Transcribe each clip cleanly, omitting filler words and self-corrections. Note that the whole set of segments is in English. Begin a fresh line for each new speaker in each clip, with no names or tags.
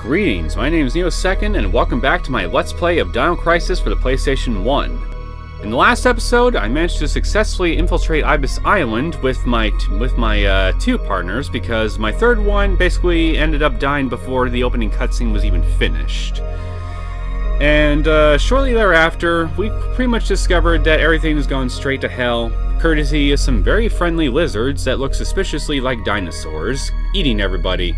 Greetings, my name is Neo2nd, and welcome back to my Let's Play of Dino Crisis for the PlayStation 1. In the last episode, I managed to successfully infiltrate Ibis Island with my two partners, because my third one basically ended up dying before the opening cutscene was even finished. And shortly thereafter, we pretty much discovered that everything is going straight to hell, courtesy of some very friendly lizards that look suspiciously like dinosaurs, eating everybody.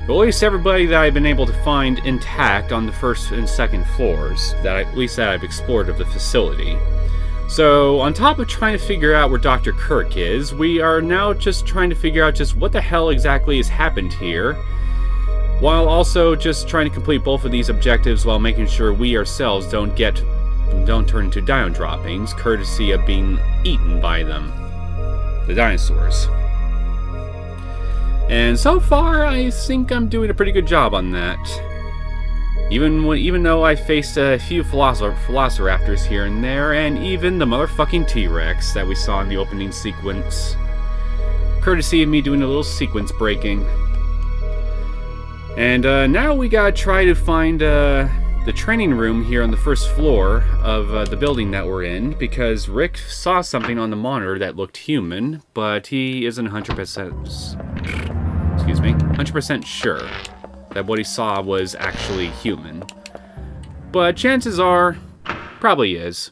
But at least everybody that I've been able to find intact on the first and second floors, at least that I've explored of the facility. So, on top of trying to figure out where Dr. Kirk is, we are now just trying to figure out just what the hell exactly has happened here, while also just trying to complete both of these objectives while making sure we ourselves don't turn into dino droppings, courtesy of being eaten by them, the dinosaurs. And so far, I think I'm doing a pretty good job on that. Even though I faced a few Velociraptors here and there, and even the motherfucking T-Rex that we saw in the opening sequence. Courtesy of me doing a little sequence breaking. And now we gotta try to find the training room here on the first floor of the building that we're in, because Rick saw something on the monitor that looked human, but he isn't 100% sure that what he saw was actually human. But chances are, probably is.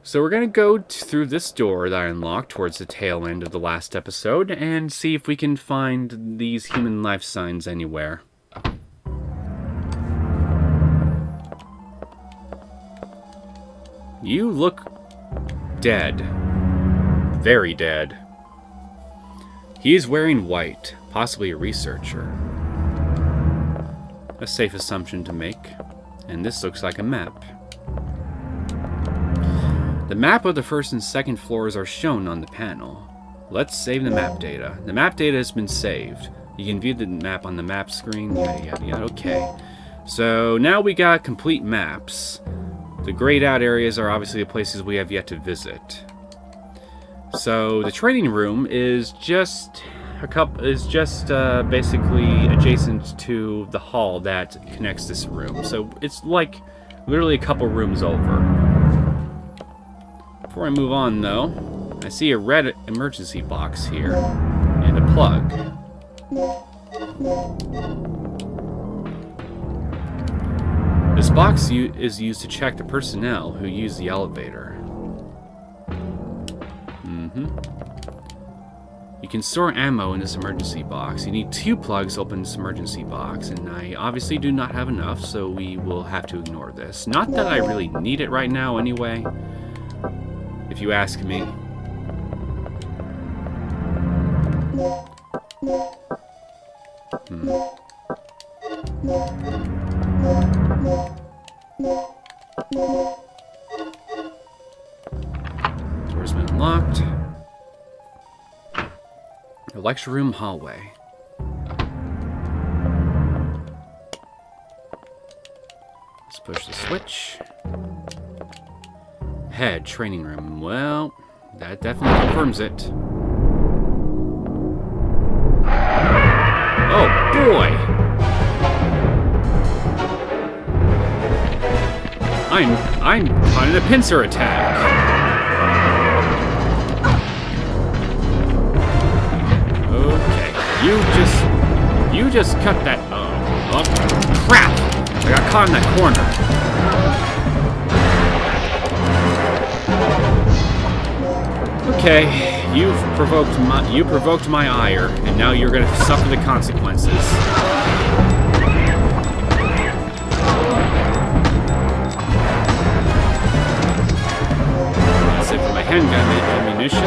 So we're gonna go through this door that I unlocked towards the tail end of the last episode and see if we can find these human life signs anywhere. You look dead. Very dead. He is wearing white, possibly a researcher. A safe assumption to make. And this looks like a map. The map of the first and second floors are shown on the panel. Let's save the map data. The map data has been saved. You can view the map on the map screen. Yeah, okay. So now we got complete maps. The grayed out areas are obviously the places we have yet to visit. So the training room is just basically adjacent to the hall that connects this room. So it's like literally a couple rooms over. Before I move on though, I see a red emergency box here and a plug. This box is used to check the personnel who use the elevator. You can store ammo in this emergency box. You need 2 plugs to open this emergency box, and I obviously do not have enough, so we will have to ignore this. Not that I really need it right now anyway, if you ask me. Door's been locked. The lecture room hallway. Let's push the switch. Head training room. Well, that definitely confirms it. Oh boy! I'm caught in a pincer attack. You just cut that. Oh, crap! I got caught in that corner. Okay, you provoked my ire, and now you're gonna suffer the consequences. That's it for my handgun ammunition.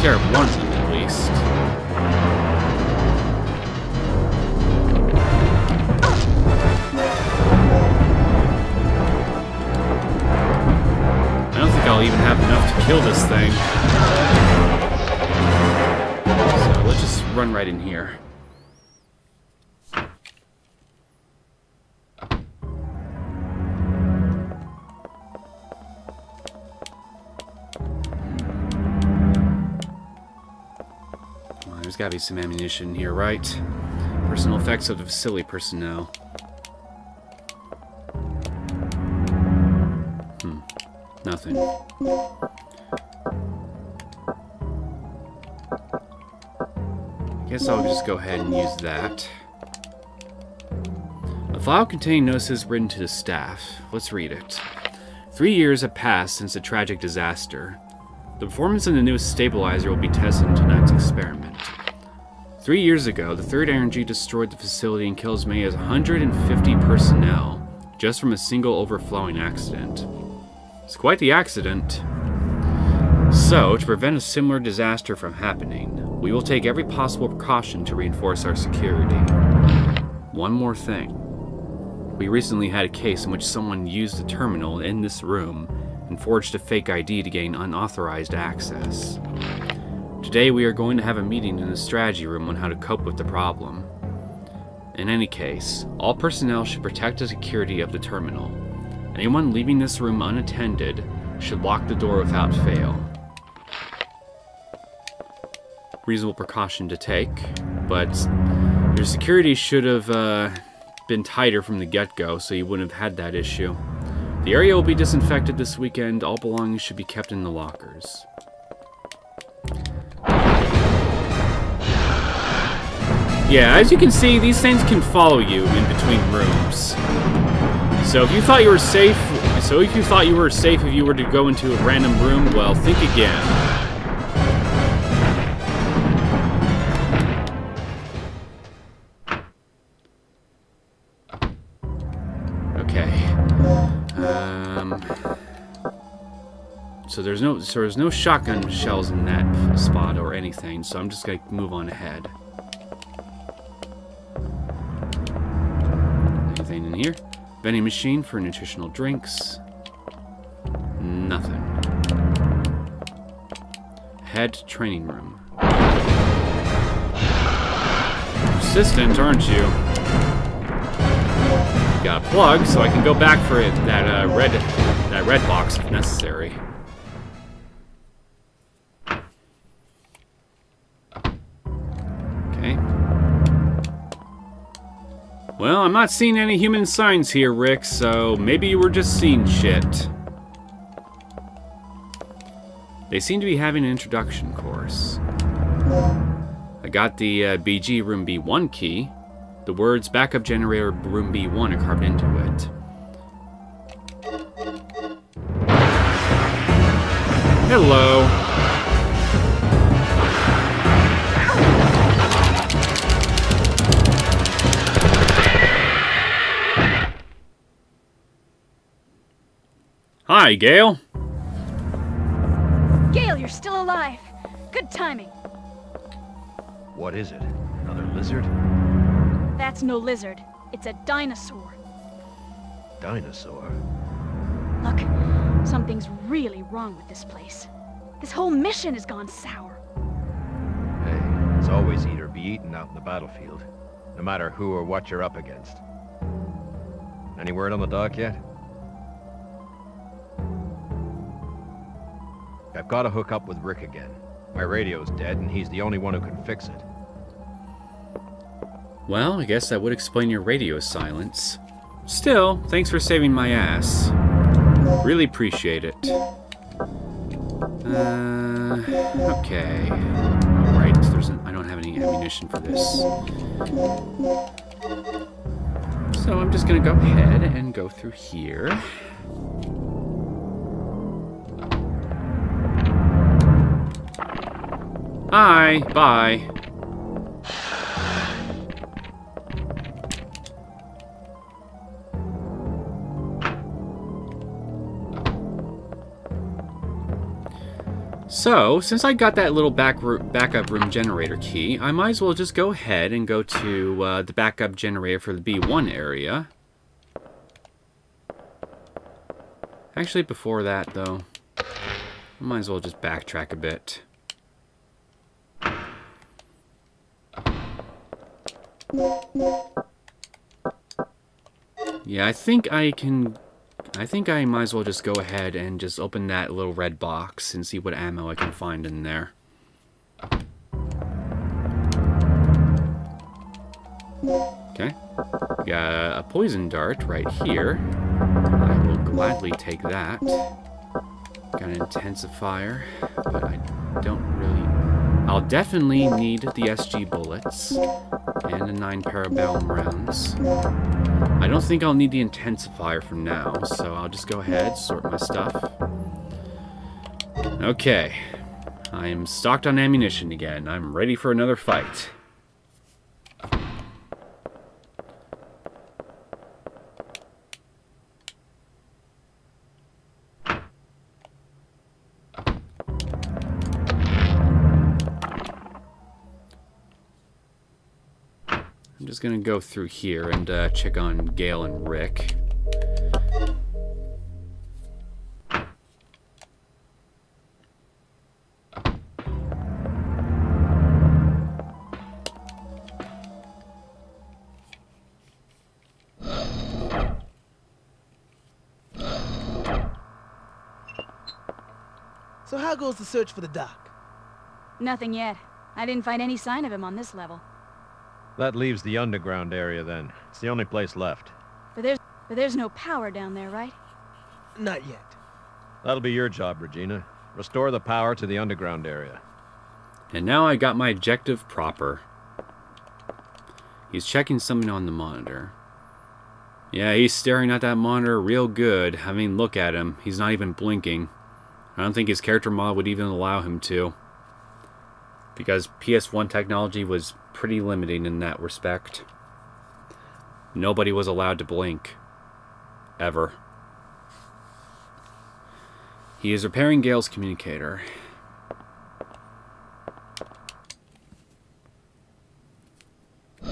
Care of one of them at least. I don't think I'll even have enough to kill this thing. run right in here. Well, there's gotta be some ammunition here, right? Personal effects of the facility personnel. Nothing. Guess I'll just go ahead and use that. A file containing notices written to the staff. Let's read it. 3 years have passed since the tragic disaster. The performance of the newest stabilizer will be tested in tonight's experiment. 3 years ago, the Third Energy destroyed the facility and killed as many as 150 personnel just from a single overflowing accident. It's quite the accident. So, to prevent a similar disaster from happening, we will take every possible precaution to reinforce our security. One more thing. We recently had a case in which someone used the terminal in this room and forged a fake ID to gain unauthorized access. Today we are going to have a meeting in the strategy room on how to cope with the problem. In any case, all personnel should protect the security of the terminal. Anyone leaving this room unattended should lock the door without fail. Reasonable precaution to take, but your security should have been tighter from the get-go, so you wouldn't have had that issue. The area will be disinfected this weekend. All belongings should be kept in the lockers. Yeah, as you can see, these things can follow you in between rooms. So if you thought you were safe, if you were to go into a random room, well, think again. Okay. So there's no shotgun shells in that spot or anything, so I'm just gonna move on ahead. Anything in here? Vending machine for nutritional drinks. Nothing. Head training room. Persistent, aren't you? Got a plug, so I can go back for that red box if necessary. Okay. Well, I'm not seeing any human signs here, Rick, so maybe you were just seeing shit. They seem to be having an introduction course. I got the BG Room B1 key. The words Backup Generator Room B1 are carved into it. Hello. Hi, Gale.
Gale, you're still alive. Good timing.
What is it? Another lizard?
That's no lizard. It's a dinosaur.
Dinosaur?
Look, something's really wrong with this place. This whole mission has gone sour.
Hey, it's always eat or be eaten out in the battlefield. No matter who or what you're up against. Any word on the dock yet? I've got to hook up with Rick again. My radio's dead, and he's the only one who can fix it.
Well, I guess that would explain your radio silence. Still, thanks for saving my ass. Really appreciate it. Okay. Alright, I don't have any ammunition for this. So I'm just gonna go ahead and go through here. Hi, bye. So, since I got that little backup room generator key, I might as well just go ahead and go to the backup generator for the B1 area. Actually, before that, though, I might as well just backtrack a bit. Yeah, I think I might as well just go ahead and just open that little red box and see what ammo I can find in there. Okay. Got a poison dart right here. I will gladly take that. Got an intensifier, but I don't really... I'll definitely need the SG bullets and the 9 parabellum rounds. I don't think I'll need the intensifier for now, so I'll just go ahead, sort my stuff. Okay. I am stocked on ammunition again. I'm ready for another fight. I'm just gonna go through here and check on Gale and Rick.
So how goes the search for the doc?
Nothing yet. I didn't find any sign of him on this level.
That leaves the underground area then. It's the only place left.
But there's no power down there, right?
Not yet.
That'll be your job, Regina. Restore the power to the underground area.
And now I got my objective proper. He's checking something on the monitor. Yeah, he's staring at that monitor real good. I mean, look at him. He's not even blinking. I don't think his character model would even allow him to. Because PS1 technology was pretty limiting in that respect. Nobody was allowed to blink. Ever. He is repairing Gale's communicator. You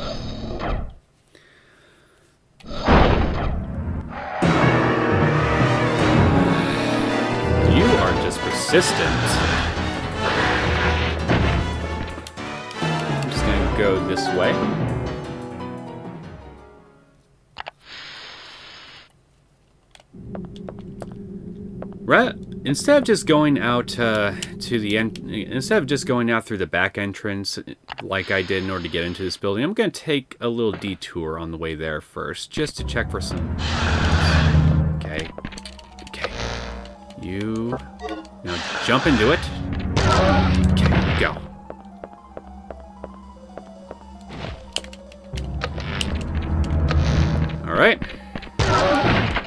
are just persistent. Go this way. Instead of just going out instead of just going out through the back entrance like I did in order to get into this building, I'm going to take a little detour on the way there first, just to check for some... Okay. Okay. You... Now jump into it. Okay, go. Alright.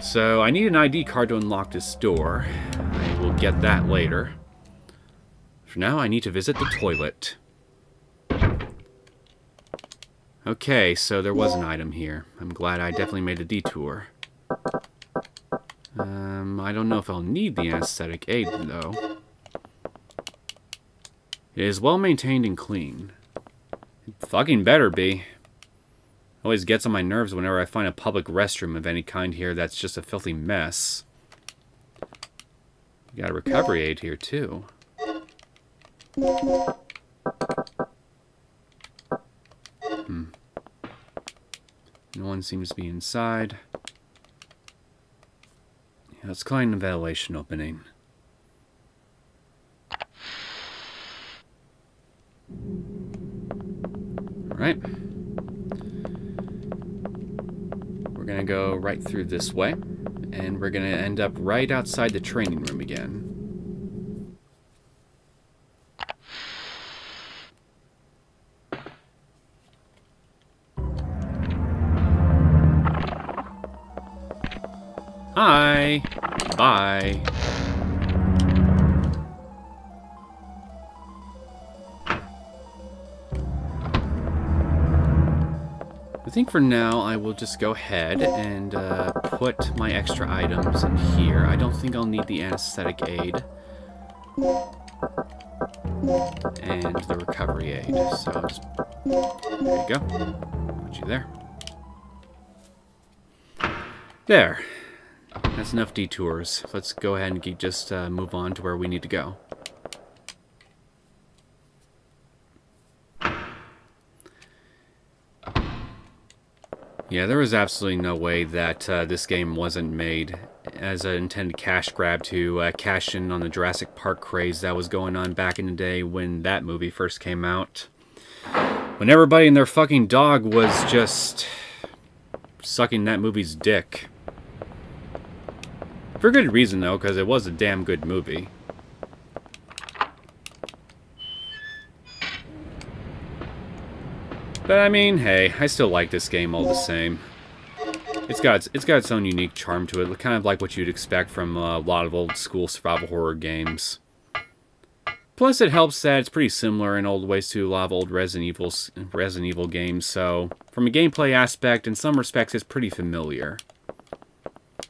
So I need an ID card to unlock this door. I will get that later. For now, I need to visit the toilet. Okay, so there was an item here. I'm glad I definitely made a detour. I don't know if I'll need the anesthetic aid, though. It is well maintained and clean. It fucking better be. Always gets on my nerves whenever I find a public restroom of any kind here that's just a filthy mess. You got a recovery aid here, too. No one seems to be inside. Yeah, let's climb the ventilation opening. Alright. We're gonna go right through this way, and we're gonna end up right outside the training room again. Hi! Bye! I think for now I will just go ahead and put my extra items in here. I don't think I'll need the anesthetic aid and the recovery aid, so I'll just, there you go, put you there. There, that's enough detours. Let's go ahead and just move on to where we need to go. Yeah, there was absolutely no way that this game wasn't made as an intended cash grab to cash in on the Jurassic Park craze that was going on back in the day when that movie first came out. When everybody and their fucking dog was just sucking that movie's dick. For good reason, though, because it was a damn good movie. But I mean, hey, I still like this game all the same. It's got its own unique charm to it, kind of like what you'd expect from a lot of old school survival horror games. Plus, it helps that it's pretty similar in old ways to a lot of old Resident Evil games, so from a gameplay aspect, in some respects, it's pretty familiar.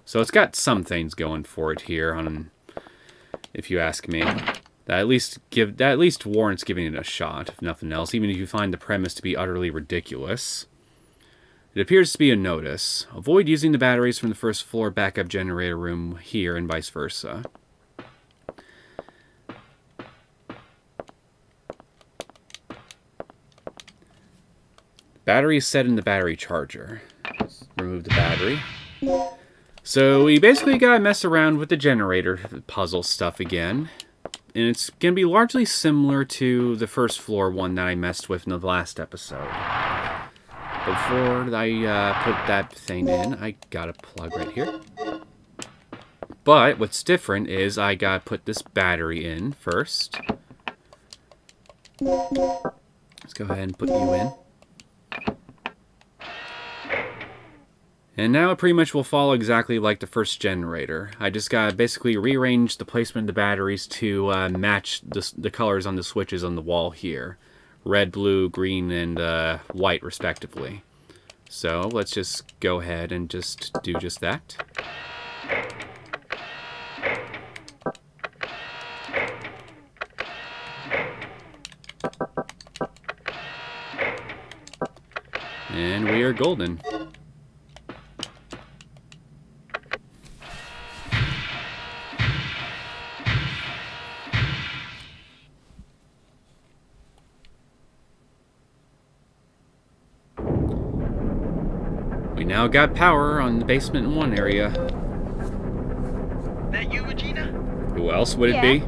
So it's got some things going for it here, if you ask me. That at least warrants giving it a shot, if nothing else, even if you find the premise to be utterly ridiculous. It appears to be a notice. Avoid using the batteries from the first floor backup generator room here and vice versa. Battery is set in the battery charger. Let's remove the battery. So we basically gotta mess around with the generator puzzle stuff again. And it's going to be largely similar to the first floor one that I messed with in the last episode. Before I put that thing in, I got a plug right here. But what's different is I got to put this battery in first. Let's go ahead and put you in. And now it pretty much will follow exactly like the first generator. I just got to basically rearrange the placement of the batteries to match the colors on the switches on the wall here. Red, blue, green, and white respectively. So let's just go ahead and just do just that. And we are golden. We now got power on the basement in one area.
That you, Regina?
Who else would it be?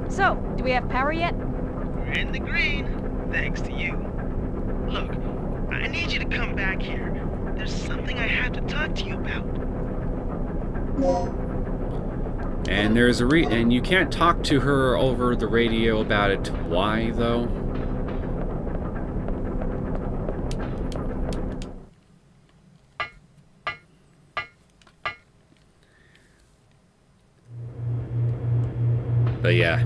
So, do we have power yet?
We're in the green, thanks to you. Look, I need you to come back here. There's something I have to talk to you about.
And there's and you can't talk to her over the radio about it. Why, though? But yeah,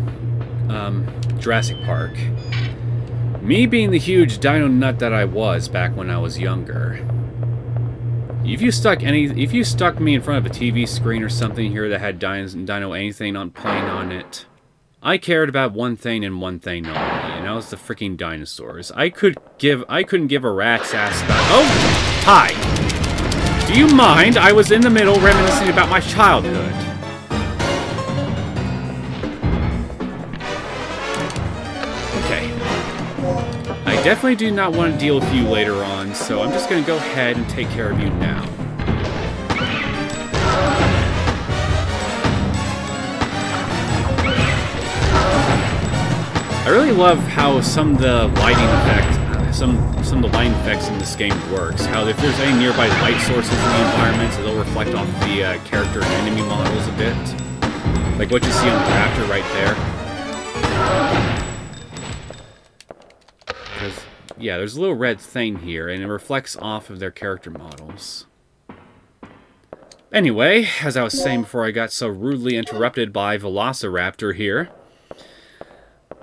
Jurassic Park. Me being the huge dino nut that I was back when I was younger. If you stuck me in front of a TV screen or something here that had dino anything playing on it, I cared about one thing and one thing only, and that was the freaking dinosaurs. I couldn't give a rat's ass about. Oh, hi. Do you mind? I was in the middle reminiscing about my childhood. I definitely do not want to deal with you later on, so I'm just going to go ahead and take care of you now. I really love how some of the lighting effects, some of the lighting effects in this game works. How if there's any nearby light sources in the environments, it'll reflect off the character and enemy models a bit, like what you see on the rafter right there. Yeah, there's a little red thing here, and it reflects off of their character models. Anyway, as I was saying before I got so rudely interrupted by Velociraptor here,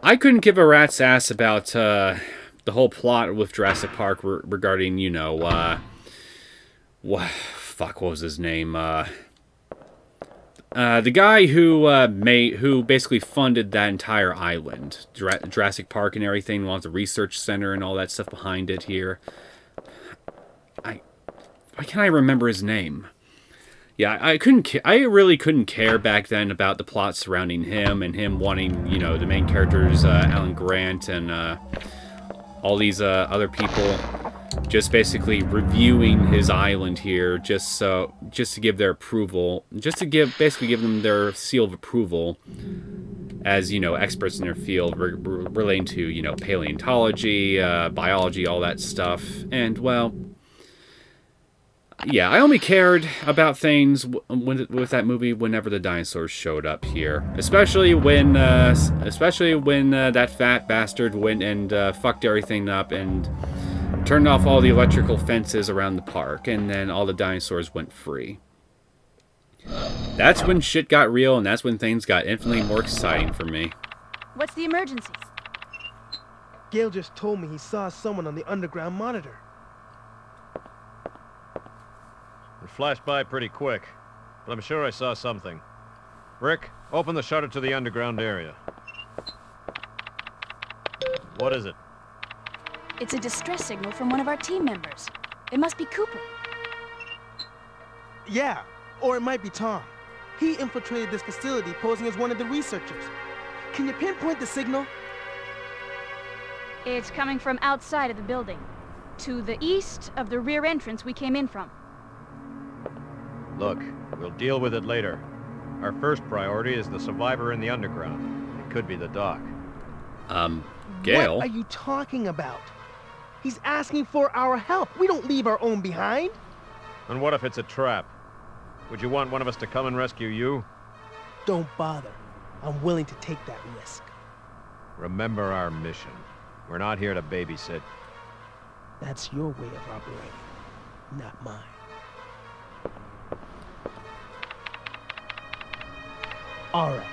I couldn't give a rat's ass about the whole plot with Jurassic Park regarding, you know, what was his name? The guy who basically funded that entire island, Jurassic Park and everything, the research center and all that stuff behind it here. Why can't I remember his name? Yeah, I really couldn't care back then about the plot surrounding him and him wanting, you know, the main characters, Alan Grant and all these other people just basically reviewing his island here, just to give their approval, basically give them their seal of approval as, you know, experts in their field relating to, you know, paleontology, biology, all that stuff. And, well, yeah, I only cared about things with that movie whenever the dinosaurs showed up here. Especially when that fat bastard went and fucked everything up and turned off all the electrical fences around the park, and then all the dinosaurs went free. That's when shit got real, and that's when things got infinitely more exciting for me.
What's the emergency?
Gale just told me he saw someone on the underground monitor.
It flashed by pretty quick, but I'm sure I saw something. Rick, open the shutter to the underground area. What is it?
It's a distress signal from one of our team members. It must be Cooper.
Yeah, or it might be Tom. He infiltrated this facility posing as one of the researchers. Can you pinpoint the signal?
It's coming from outside of the building, to the east of the rear entrance we came in from.
Look, we'll deal with it later. Our first priority is the survivor in the underground. It could be the doc.
Gale?
What are you talking about? He's asking for our help. We don't leave our own behind.
And what if it's a trap? Would you want one of us to come and rescue you?
Don't bother. I'm willing to take that risk.
Remember our mission. We're not here to babysit.
That's your way of operating, not mine. All right.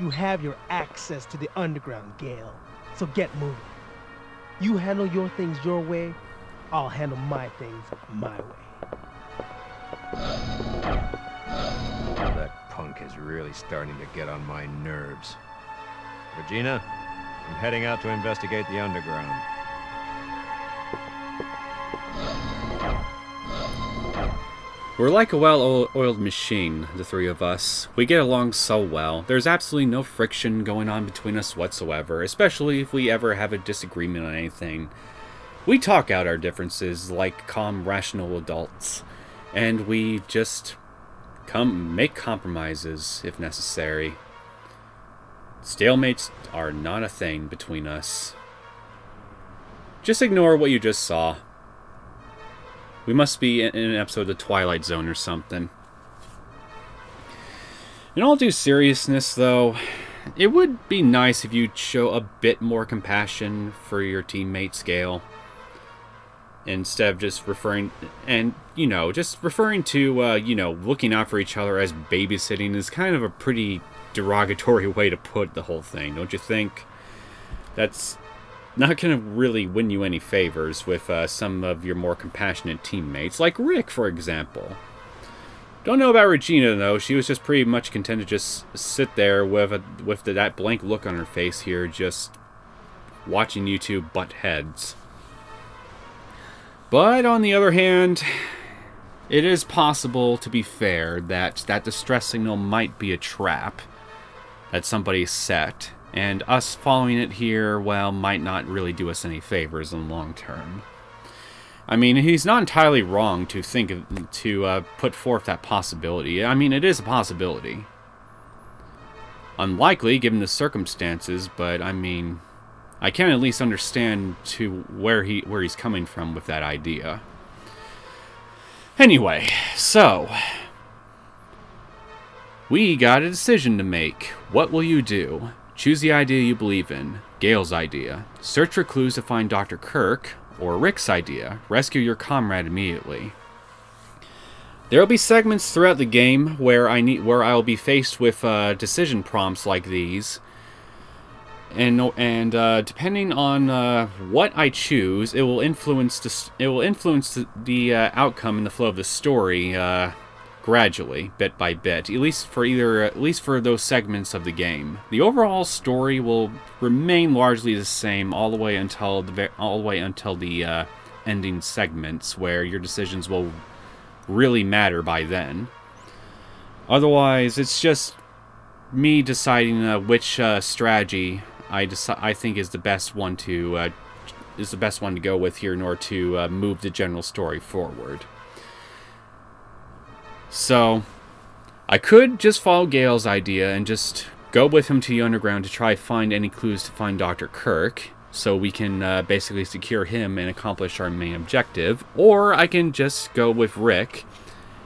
You have your access to the underground, Gale. So get moving. You handle your things your way, I'll handle my things my way.
That punk is really starting to get on my nerves. Regina, I'm heading out to investigate the underground.
We're like a well-oiled machine, the three of us. We get along so well. There's absolutely no friction going on between us whatsoever, especially if we ever have a disagreement on anything. We talk out our differences like calm, rational adults, and we just make compromises if necessary. Stalemates are not a thing between us. Just ignore what you just saw. We must be in an episode of The Twilight Zone or something. In all due seriousness, though, it would be nice if you'd show a bit more compassion for your teammates, Gale. Instead of just referring to, looking out for each other as babysitting is kind of a pretty derogatory way to put the whole thing, don't you think? That's not going to really win you any favors with some of your more compassionate teammates, like Rick, for example. Don't know about Regina, though. She was just pretty much content to just sit there with that blank look on her face here, just watching you two butt heads. But on the other hand, it is possible, to be fair, that that distress signal might be a trap that somebody set. And us following it here, well, might not really do us any favors in the long term. I mean, he's not entirely wrong to put forth that possibility. I mean, it is a possibility. Unlikely, given the circumstances, but I mean, I can at least understand to where he's coming from with that idea. Anyway, so we got a decision to make. What will you do? Choose the idea you believe in, Gale's idea. Search for clues to find Dr. Kirk, or Rick's idea. Rescue your comrade immediately. There will be segments throughout the game where I will be faced with decision prompts like these, and depending on what I choose, it will influence the outcome and the flow of the story gradually, bit by bit, at least for those segments of the game. The overall story will remain largely the same all the way until the ending segments, where your decisions will really matter by then. Otherwise, it's just me deciding which strategy I think is the best one to is the best one to go with here in order to move the general story forward. So, I could just follow Gale's idea and just go with him to the underground to try to find any clues to find Dr. Kirk, so we can basically secure him and accomplish our main objective. Or I can just go with Rick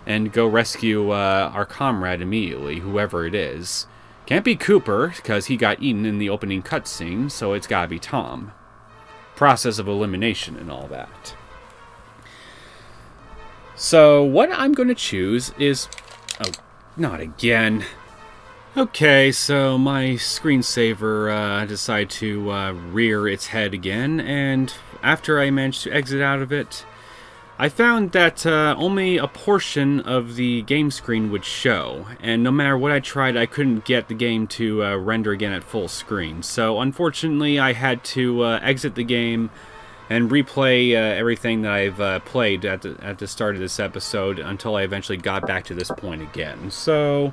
and go rescue our comrade immediately, whoever it is. Can't be Cooper, because he got eaten in the opening cutscene, so it's gotta be Tom. Process of elimination and all that. So, what I'm going to choose is... Oh, not again. Okay, so my screensaver decided to rear its head again, and after I managed to exit out of it, I found that only a portion of the game screen would show, and no matter what I tried, I couldn't get the game to render again at full screen. So unfortunately, I had to exit the game and replay everything that I've played at the start of this episode until I eventually got back to this point again. So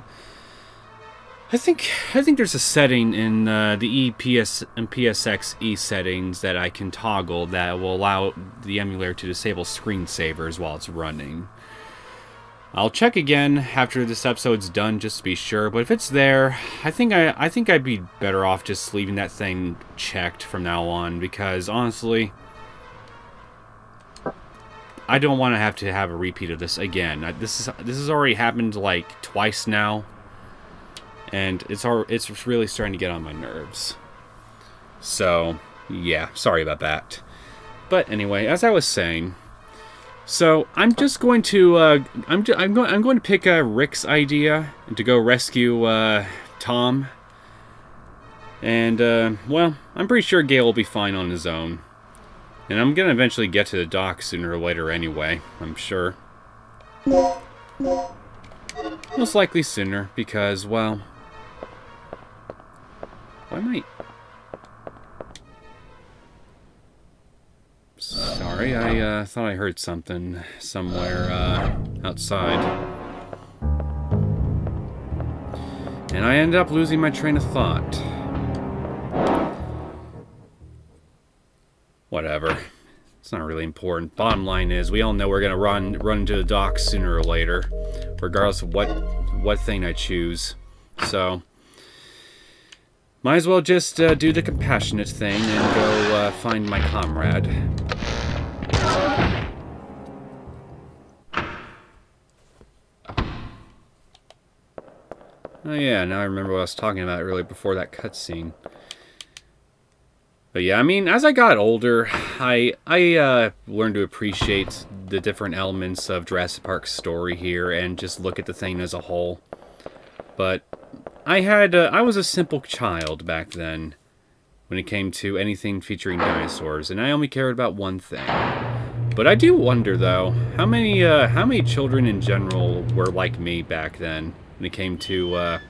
I think there's a setting in the EPS and PSX-E settings that I can toggle that will allow the emulator to disable screensavers while it's running. I'll check again after this episode's done just to be sure, but if it's there, I think I'd be better off just leaving that thing checked from now on, because honestly, I don't want to have a repeat of this again. This has already happened like twice now. And it's really starting to get on my nerves. So, yeah, sorry about that. But anyway, as I was saying, so I'm just going to I'm going to pick Rick's idea to go rescue Tom. And well, I'm pretty sure Gale will be fine on his own. And I'm gonna eventually get to the dock sooner or later anyway, I'm sure. Most likely sooner, because, well, why am I... Sorry, I thought I heard something somewhere outside. And I ended up losing my train of thought. Whatever. It's not really important. Bottom line is, we all know we're gonna run into the docks sooner or later, regardless of what thing I choose. So might as well just do the compassionate thing and go find my comrade. Oh yeah, now I remember what I was talking about earlier before that cutscene. But yeah, I mean, as I got older, I learned to appreciate the different elements of Jurassic Park's story here and just look at the thing as a whole. But I was a simple child back then when it came to anything featuring dinosaurs, and I only cared about one thing. But I do wonder, though, how many children in general were like me back then when it came to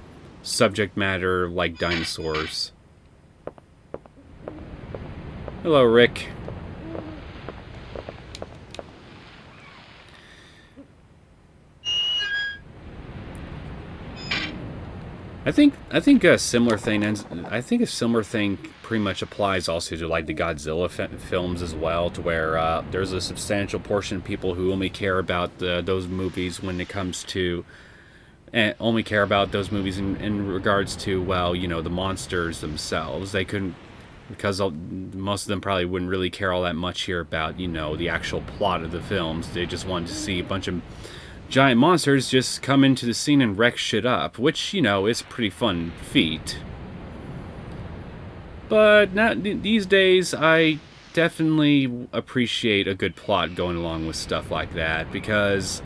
subject matter like dinosaurs. Hello, Rick. I think a similar thing pretty much applies also to like the Godzilla films as well, to where there's a substantial portion of people who only care about those movies when it comes to, and only care about those movies in regards to, well, you know, the monsters themselves. They couldn't, because most of them probably wouldn't really care all that much here about, you know, the actual plot of the films. They just wanted to see a bunch of giant monsters just come into the scene and wreck shit up, which, you know, is a pretty fun feat. But these days, I definitely appreciate a good plot going along with stuff like that, because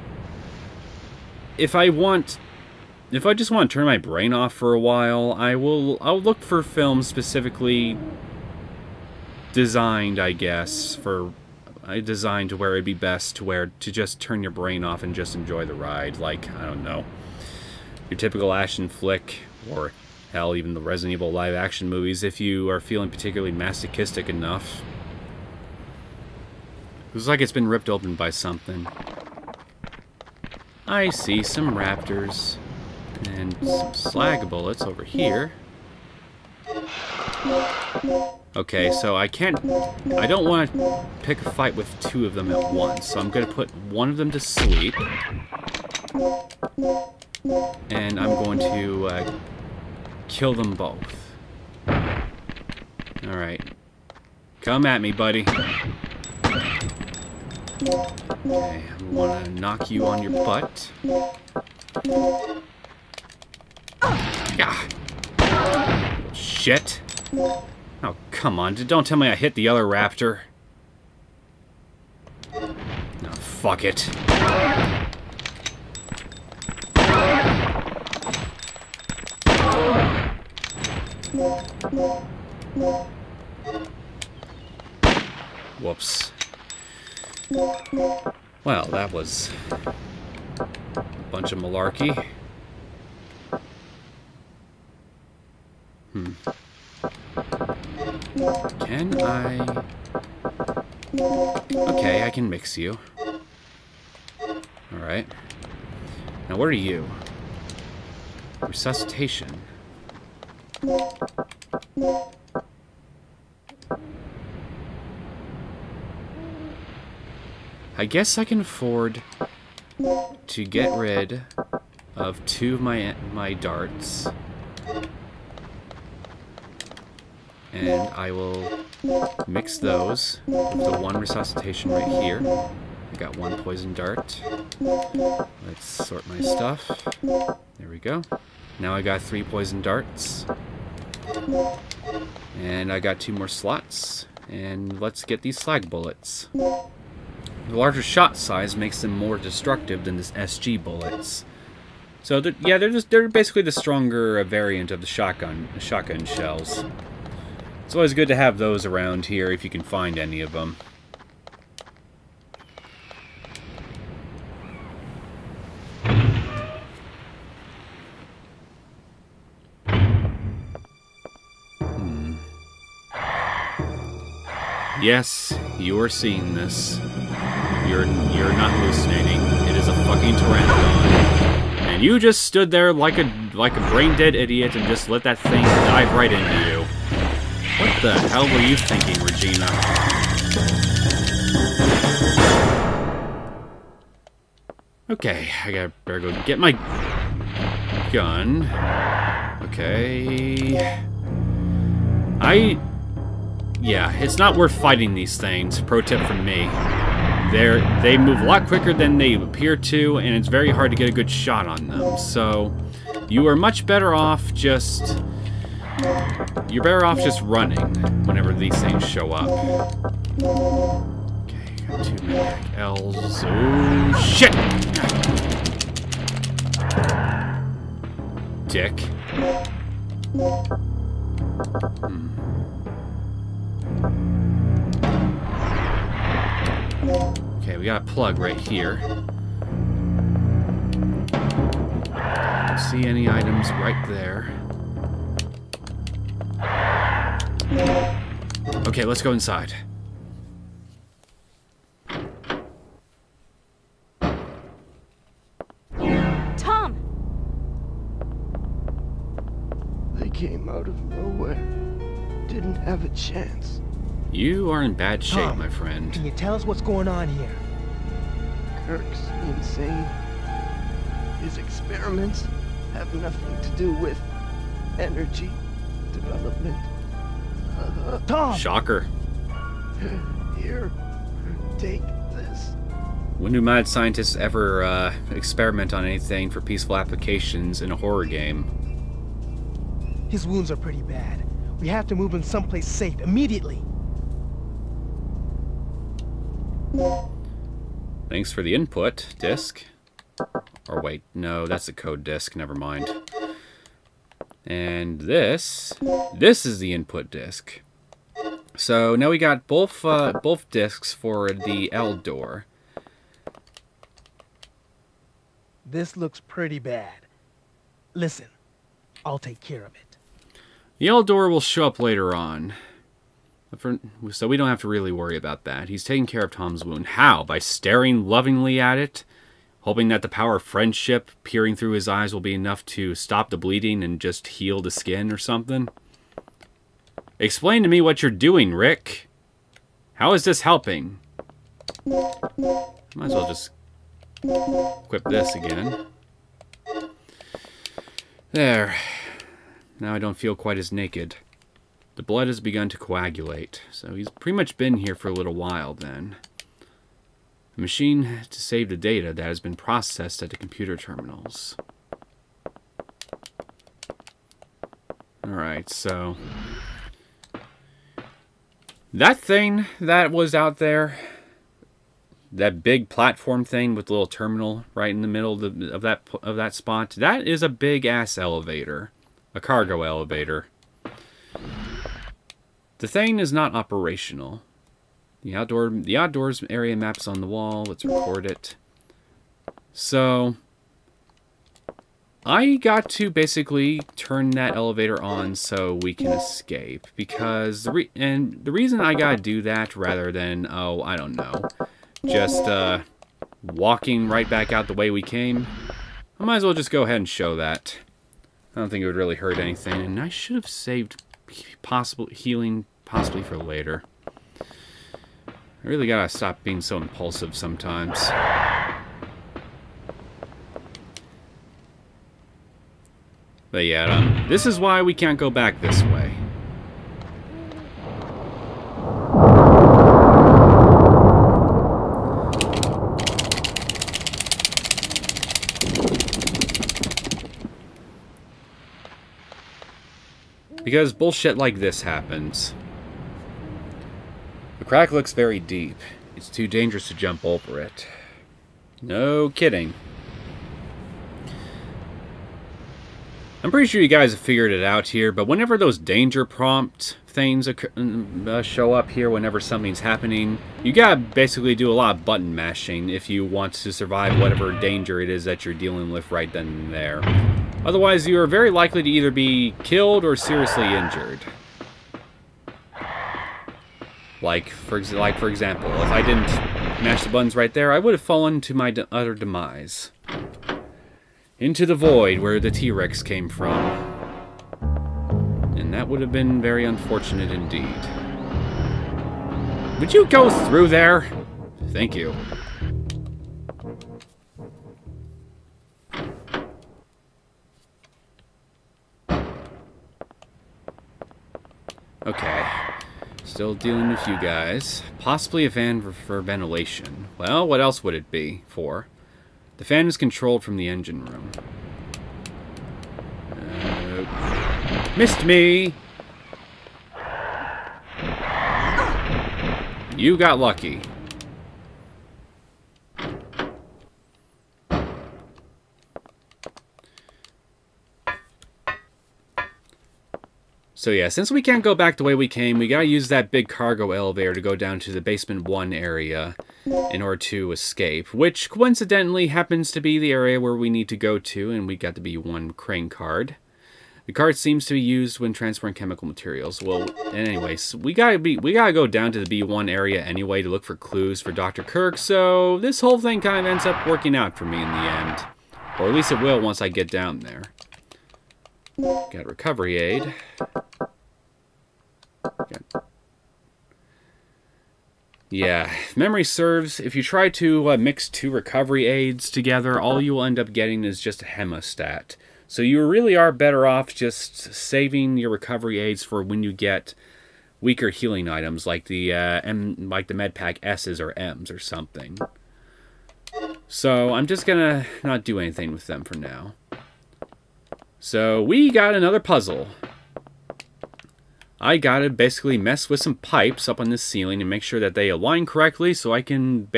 if I just want to turn my brain off for a while, I'll look for films specifically designed, I guess, designed to where it'd be best to just turn your brain off and just enjoy the ride. Like, I don't know, your typical action flick, or hell, even the Resident Evil live action movies, if you are feeling particularly masochistic enough. Looks like it's been ripped open by something. I see some raptors and some slag bullets over here. Okay, so I don't want to pick a fight with two of them at once, so I'm going to put one of them to sleep. And I'm going to kill them both. Alright. Come at me, buddy. Okay, I want to knock you on your butt. Ah. Shit. Oh, come on. Don't tell me I hit the other raptor. No, fuck it. Whoops. Well, that was a bunch of malarkey. Can I... Okay, I can mix you. Alright. Now, what are you? Resuscitation. I guess I can afford to get rid of two of my darts. And I will mix those with the one resuscitation right here. I got one poison dart. Let's sort my stuff. There we go. Now I got 3 poison darts. And I got 2 more slots. And let's get these slag bullets. The larger shot size makes them more destructive than this SG bullets. So yeah, they're basically the stronger variant of the shotgun shells. It's always good to have those around here if you can find any of them. Yes, you are seeing this. You're not hallucinating. It is a fucking pteranodon. And you just stood there like a brain-dead idiot and just let that thing dive right into you. What the hell were you thinking, Regina? Okay, I better go get my gun. Okay. Yeah, it's not worth fighting these things. Pro tip from me. They move a lot quicker than they appear to, and it's very hard to get a good shot on them. So, you are much better off just... You're better off just running whenever these things show up. Okay, got 2 Medivac L's. Oh, shit! Dick. Okay, we got a plug right here. Don't see any items right there. Okay, let's go inside.
Tom!
They came out of nowhere. Didn't have a chance.
You are in bad shape,
Tom,
my friend.
Can you tell us what's going on here?
Kirk's insane. His experiments have nothing to do with energy development.
Tom!
Shocker.
Here, take this.
When do mad scientists ever experiment on anything for peaceful applications in a horror game?
His wounds are pretty bad. We have to move him someplace safe immediately.
Thanks for the input, disc. Or wait, no, that's a code disc, never mind. And this is the input disc. So now we got both discs for the L door.
This looks pretty bad. Listen, I'll take care of it.
The L door will show up later on. So we don't have to really worry about that. He's taking care of Tom's wound. How? By staring lovingly at it? Hoping that the power of friendship peering through his eyes will be enough to stop the bleeding and just heal the skin or something? Explain to me what you're doing, Rick. How is this helping? Might as well just equip this again. There. Now I don't feel quite as naked. The blood has begun to coagulate, so he's pretty much been here for a little while then. A machine to save the data that has been processed at the computer terminals. Alright, so... that thing that was out there, that big platform thing with the little terminal right in the middle of that spot, that is a big-ass elevator. A cargo elevator. The thing is not operational. The outdoors area map's on the wall. Let's record it. So, I got to basically turn that elevator on so we can escape. Because, the reason I gotta do that rather than, oh, I don't know, just walking right back out the way we came, I might as well just go ahead and show that. I don't think it would really hurt anything, and I should have saved healing possibly for later. I really gotta stop being so impulsive sometimes. But yeah, this is why we can't go back this way. Because bullshit like this happens. The crack looks very deep. It's too dangerous to jump over it. No kidding. I'm pretty sure you guys have figured it out here, but whenever those danger prompt things show up here, whenever something's happening, you gotta basically do a lot of button mashing if you want to survive whatever danger it is that you're dealing with right then and there. Otherwise, you are very likely to either be killed or seriously injured. Like for example, if I didn't mash the buttons right there, I would have fallen to my utter demise. Into the void where the T-Rex came from. And that would have been very unfortunate indeed. Would you go through there? Thank you. Okay. Still dealing with you guys. Possibly a fan for ventilation. Well, what else would it be for? The fan is controlled from the engine room. Missed me! You got lucky. So yeah, since we can't go back the way we came, we gotta use that big cargo elevator to go down to the basement 1 area in order to escape, which coincidentally happens to be the area where we need to go to, and we got the B1 crane card. The card seems to be used when transporting chemical materials. Well, anyways, we gotta go down to the B1 area anyway to look for clues for Dr. Kirk, so this whole thing kind of ends up working out for me in the end. Or at least it will once I get down there. Got a recovery aid. Yeah, if memory serves, if you try to mix 2 recovery aids together, all you will end up getting is just a hemostat. So you really are better off just saving your recovery aids for when you get weaker healing items like the Medpack S's or M's or something. So I'm just gonna not do anything with them for now. So we got another puzzle. I gotta basically mess with some pipes up on this ceiling and make sure that they align correctly, so I can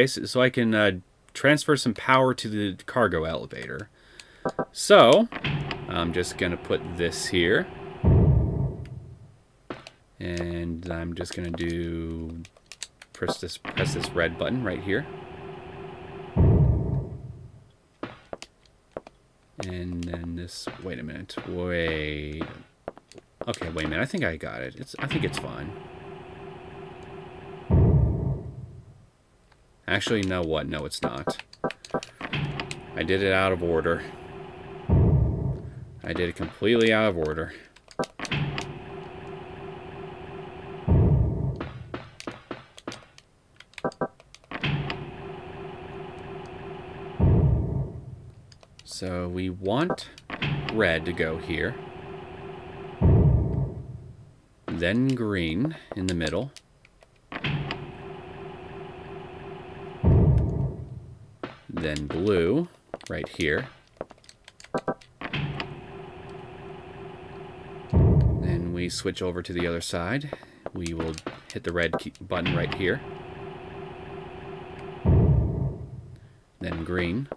transfer some power to the cargo elevator. So I'm just gonna put this here, and I'm just gonna press this red button right here. And then this, wait a minute, okay, wait a minute, I think I got it. I think it's fine. Actually, no, what? No, it's not. I did it out of order. I did it completely out of order. So we want red to go here. Then green in the middle. Then blue right here. Then we switch over to the other side. We will hit the red button right here. Then green.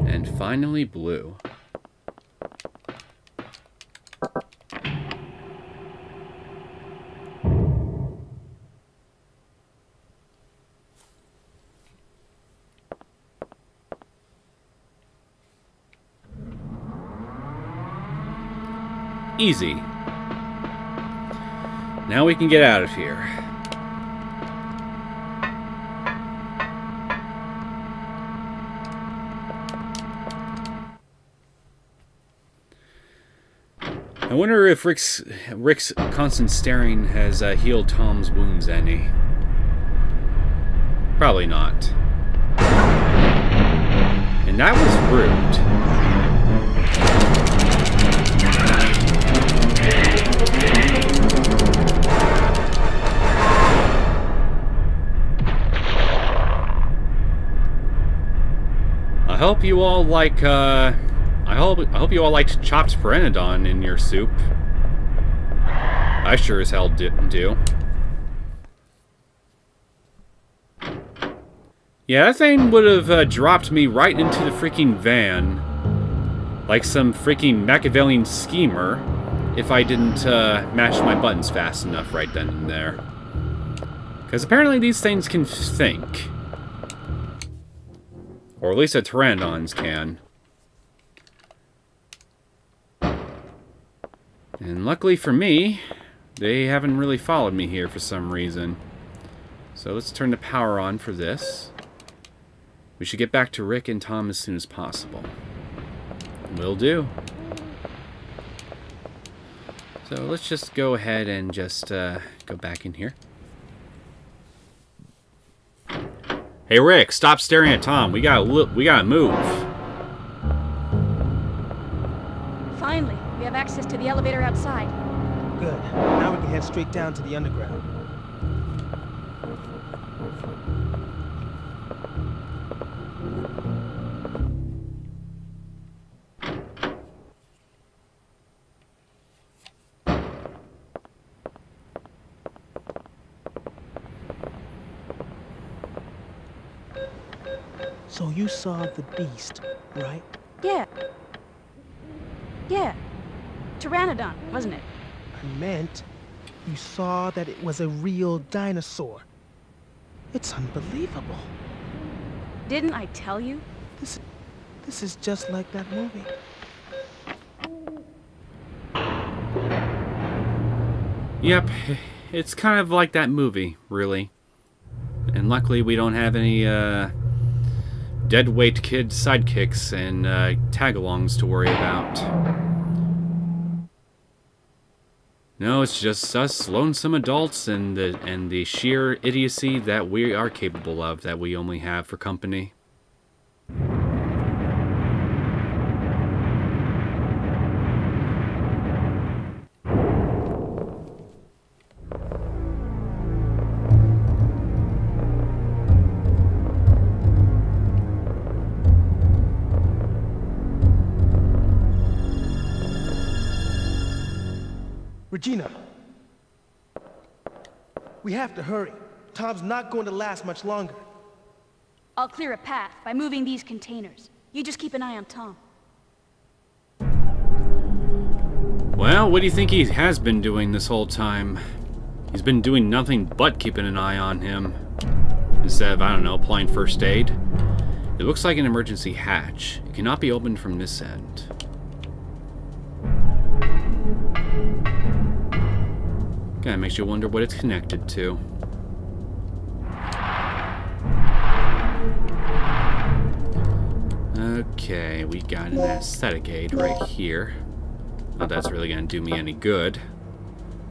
And finally blue. Easy. Now we can get out of here. I wonder if Rick's constant staring has healed Tom's wounds any. Probably not. And that was rude. I hope you all like, I hope you all liked chopped pteranodon in your soup. I sure as hell do. Yeah, that thing would have dropped me right into the freaking van like some freaking Machiavellian schemer if I didn't mash my buttons fast enough right then and there. Because apparently these things can think. Or at least the pteranodons can. And luckily for me, they haven't really followed me here for some reason. So let's turn the power on for this. We should get back to Rick and Tom as soon as possible. Will do. So let's just go ahead and just go back in here. Hey Rick, stop staring at Tom. We gotta move.
Finally, we have access to the elevator outside.
Good. Now we can head straight down to the underground. So you saw the beast, right?
Yeah. Yeah. Pteranodon, wasn't it?
I meant you saw that it was a real dinosaur. It's unbelievable.
Didn't I tell you?
This is just like that movie.
Yep, it's kind of like that movie, really. And luckily we don't have any deadweight kid sidekicks and tag-alongs to worry about. No, it's just us lonesome adults and the sheer idiocy that we are capable of, that we only have for company.
Regina, we have to hurry. Tom's not going to last much longer.
I'll clear a path by moving these containers. You just keep an eye on Tom.
Well, what do you think he has been doing this whole time? He's been doing nothing but keeping an eye on him. Instead of, I don't know, applying first aid. It looks like an emergency hatch. It cannot be opened from this end. Kinda makes you wonder what it's connected to. Okay, we got an aesthetic aid right here. Not that's really gonna do me any good.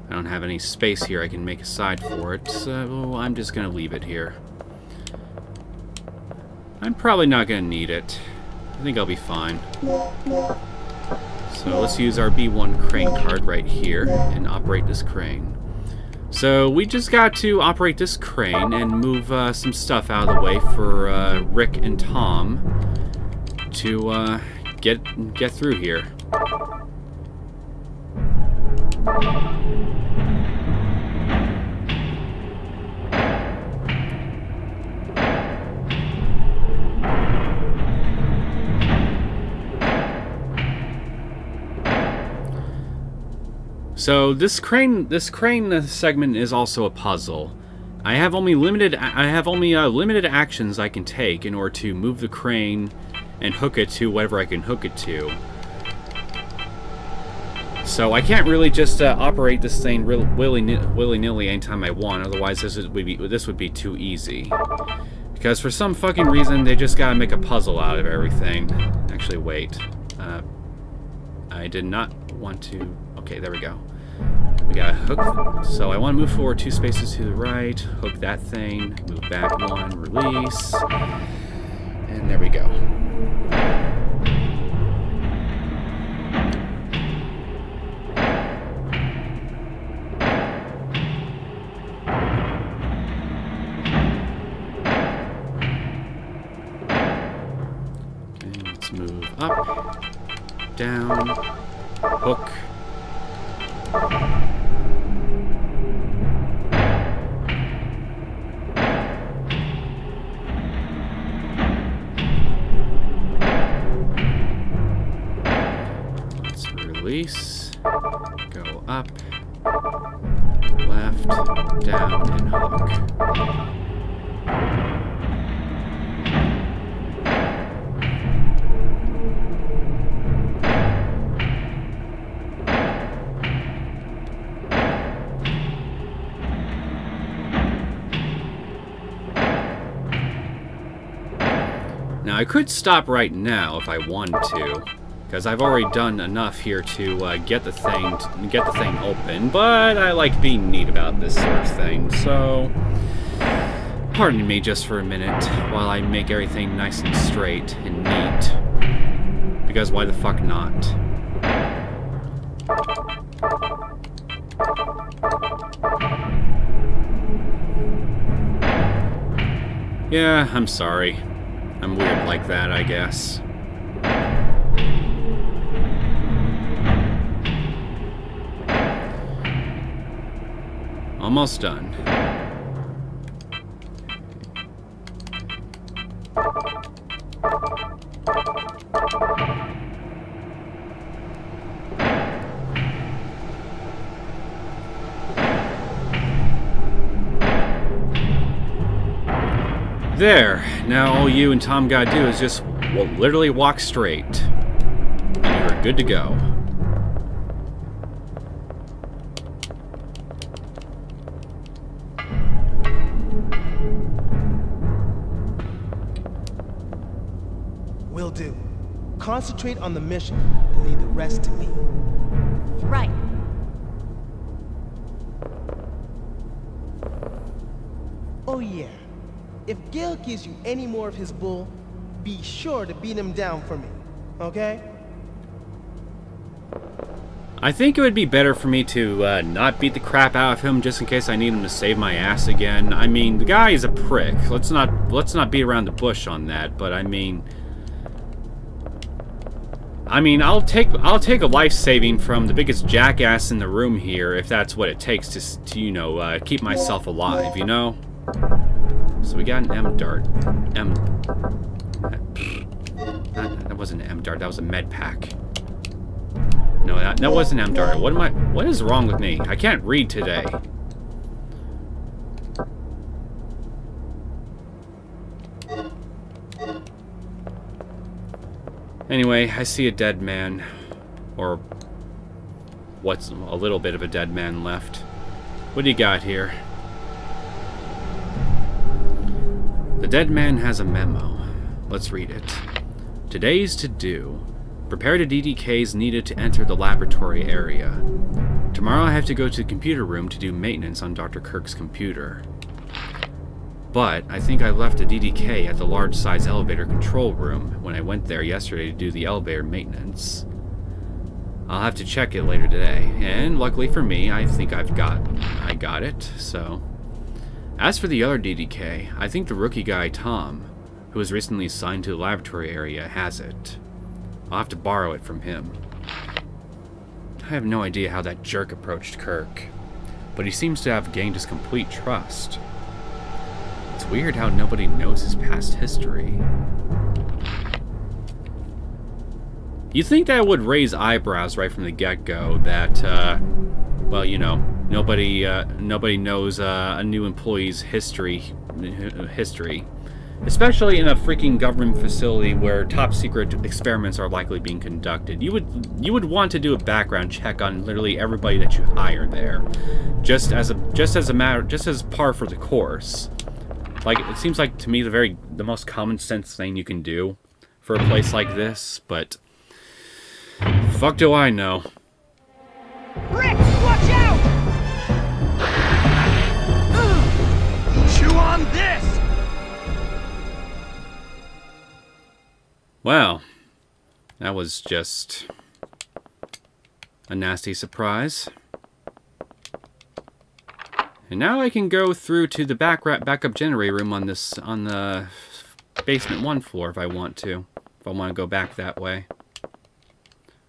I don't have any space here I can make a side for it, so I'm just gonna leave it here. I'm probably not going to need it. I think I'll be fine. So let's use our B1 crane card right here and operate this crane. So we just got to operate this crane and move some stuff out of the way for Rick and Tom to get through here. So this crane segment is also a puzzle. I have only limited actions I can take in order to move the crane and hook it to whatever I can hook it to. So I can't really just operate this thing willy-nilly anytime I want. Otherwise, this would be too easy. Because for some fucking reason, they just gotta make a puzzle out of everything. Actually, wait. I did not want to. Okay, there we go. We got a hook, so I want to move forward 2 spaces to the right, hook that thing, move back 1, release, and there we go. Okay, let's move up, down, hook. Let's release, go up, left, down, and hook. Now I could stop right now if I wanted to, because I've already done enough here to get the thing open. But I like being neat about this sort of thing, so pardon me just for a minute while I make everything nice and straight and neat. Because why the fuck not? Yeah, I'm sorry. I'm weird like that, I guess. Almost done. There. Now all you and Tom gotta do is just literally walk straight. And you're good to go.
Will do. Concentrate on the mission and leave the rest to me.
Right.
Oh yeah. If Gale gives you any more of his bull, be sure to beat him down for me, okay?
I think it would be better for me to not beat the crap out of him just in case I need him to save my ass again. I mean, the guy is a prick. Let's not beat around the bush on that, but I mean, I'll take a life saving from the biggest jackass in the room here if that's what it takes to you know, keep myself alive, you know? So we got an M dart. That wasn't an M dart, that was a med pack. No, that wasn't M dart. What is wrong with me? I can't read today. Anyway, I see a dead man. Or what's a little bit of a dead man left. What do you got here? The dead man has a memo. Let's read it. Today's to-do. Prepare the DDKs needed to enter the laboratory area. Tomorrow I have to go to the computer room to do maintenance on Dr. Kirk's computer. but I think I left a DDK at the large-size elevator control room when I went there yesterday to do the elevator maintenance. I'll have to check it later today, and luckily for me, I think I got it, so... As for the other DDK, I think the rookie guy, Tom, who was recently assigned to the laboratory area, has it. I'll have to borrow it from him. I have no idea how that jerk approached Kirk, but he seems to have gained his complete trust. It's weird how nobody knows his past history. You'd think that would raise eyebrows right from the get-go, that, well, you know, nobody knows a new employee's history, especially in a freaking government facility where top-secret experiments are likely being conducted. You would want to do a background check on literally everybody that you hire there, just as par for the course. Like, it seems like to me the most common sense thing you can do for a place like this, but fuck do I know.
Rick, watch out! Chew on this!
Wow, that was just a nasty surprise. And now I can go through to the backup generator room on the basement 1 floor if I want to. If I want to go back that way.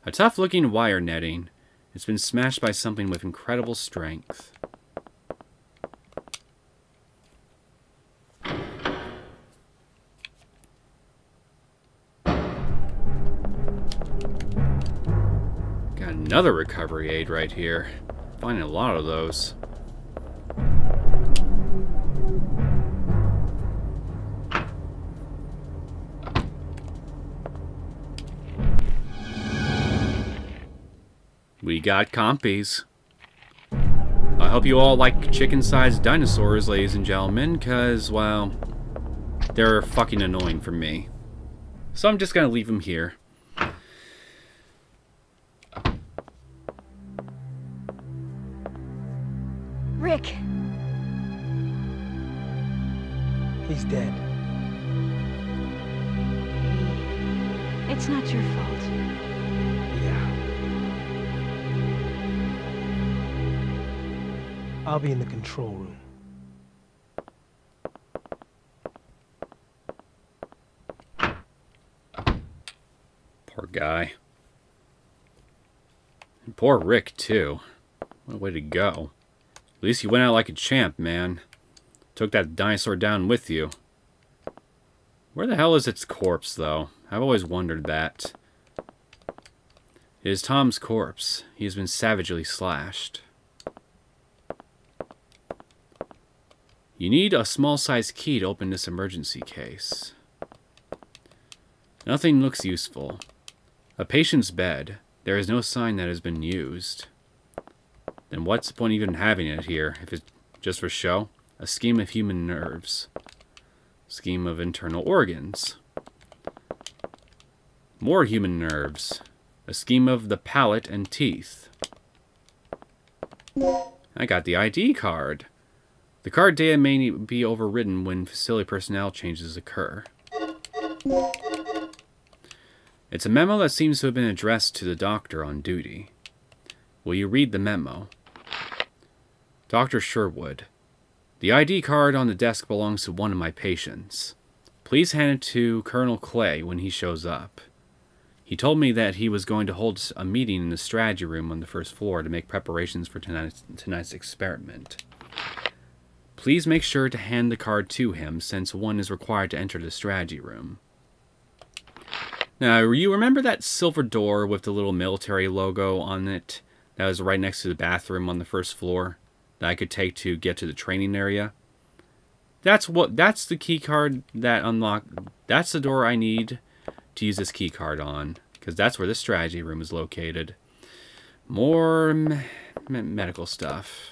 A tough-looking wire netting. It's been smashed by something with incredible strength. Got another recovery aid right here. Finding a lot of those. We got compies. I hope you all like chicken-sized dinosaurs, ladies and gentlemen, because, well, they're fucking annoying for me. So I'm just gonna leave them here.
Rick!
He's dead.
It's not your fault.
Yeah. I'll be in the control room.
Poor guy. And poor Rick, too. What a way to go. At least you went out like a champ, man. Took that dinosaur down with you. Where the hell is its corpse, though? I've always wondered that. It is Tom's corpse. He has been savagely slashed. You need a small-sized key to open this emergency case. Nothing looks useful. A patient's bed. There is no sign that has been used. Then what's the point even having it here, if it's just for show? A scheme of human nerves. Scheme of internal organs. More human nerves. A scheme of the palate and teeth. I got the ID card. The card data may be overridden when facility personnel changes occur. It's a memo that seems to have been addressed to the doctor on duty. Will you read the memo? Dr. Sherwood. The ID card on the desk belongs to one of my patients. Please hand it to Colonel Clay when he shows up. He told me that he was going to hold a meeting in the strategy room on the first floor to make preparations for tonight's experiment. Please make sure to hand the card to him, since one is required to enter the strategy room. Now, you remember that silver door with the little military logo on it that was right next to the bathroom on the first floor that I could take to get to the training area? That's the key card that that's the door I need to use this key card on, because that's where the strategy room is located. More medical stuff.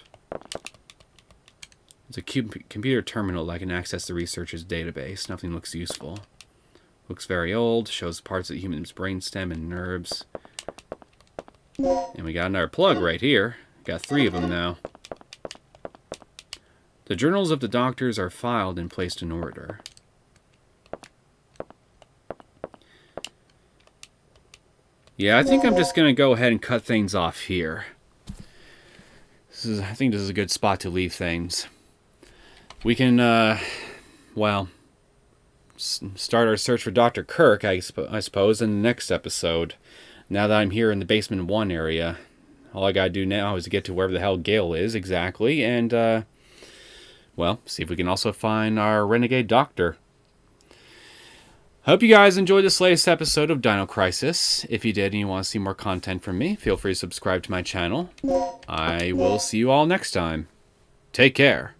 It's a computer terminal that can access the researcher's database. Nothing looks useful. Looks very old. Shows parts of the human's brainstem and nerves. And we got another plug right here. Got 3 of them now. The journals of the doctors are filed and placed in order. Yeah, I think I'm just going to go ahead and cut things off here. I think this is a good spot to leave things. We can, well, start our search for Dr. Kirk, I suppose, in the next episode. Now that I'm here in the Basement 1 area, all I gotta do now is get to wherever the hell Gale is exactly, and, well, see if we can also find our renegade doctor. I hope you guys enjoyed this latest episode of Dino Crisis. If you did and you want to see more content from me, feel free to subscribe to my channel. I will see you all next time. Take care.